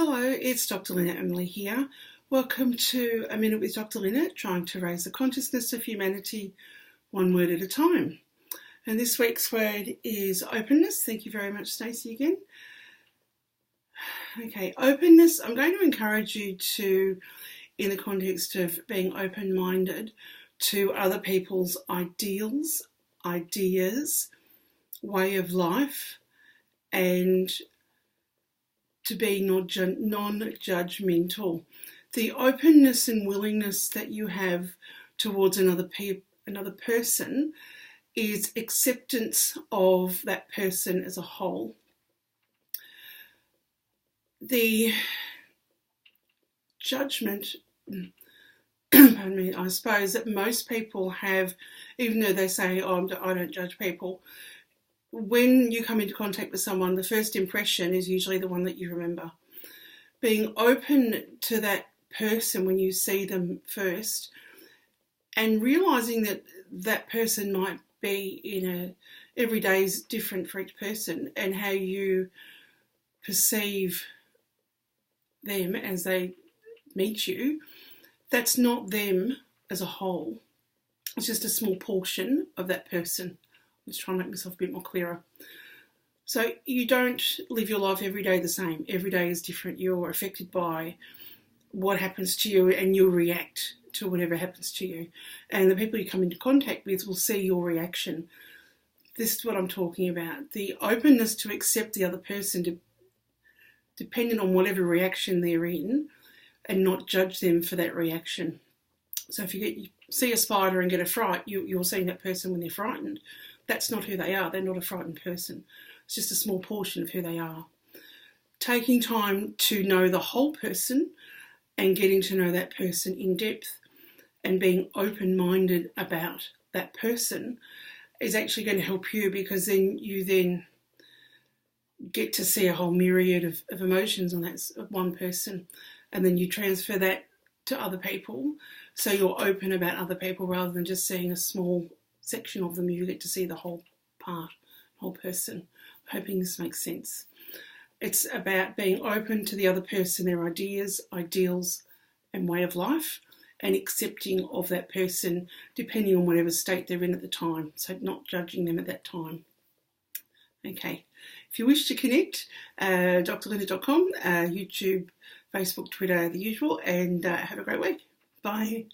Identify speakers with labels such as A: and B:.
A: Hello, it's Dr Linet, Amalie here. Welcome to A Minute with Dr Linet, trying to raise the consciousness of humanity one word at a time. And this week's word is openness. Thank you very much, Stacey, again. Okay, openness. I'm going to encourage you to, in the context of being open-minded to other people's ideals, ideas, way of life, and to be non-judgmental. The openness and willingness that you have towards another person is acceptance of that person as a whole. The judgment, pardon me, I suppose that most people have, even though they say, I don't judge people, when you come into contact with someone, the first impression is usually the one that you remember. Being open to that person when you see them first, and realising that that person might be every day is different for each person, and how you perceive them as they meet you, that's not them as a whole. It's just a small portion of that person. Just trying to make myself a bit more clearer. So you don't live your life every day the same. Every day is different. You're affected by what happens to you, and you'll react to whatever happens to you. And the people you come into contact with will see your reaction. This is what I'm talking about. The openness to accept the other person, depending on whatever reaction they're in, and not judge them for that reaction. So if you see a spider and get a fright, you're seeing that person when they're frightened. That's not who they are. They're not a frightened person. It's just a small portion of who they are. Taking time to know the whole person and getting to know that person in depth and being open-minded about that person is actually going to help you, because then you get to see a whole myriad of emotions on that one person, and then you transfer that to other people. So you're open about other people rather than just seeing a small section of them. You get to see the whole whole person. I'm hoping this makes sense. It's about being open to the other person, their ideas, ideals, and way of life, and accepting of that person depending on whatever state they're in at the time. So not judging them at that time. Okay. If you wish to connect, drlinet.com, YouTube, Facebook, Twitter, the usual, and have a great week. Bye.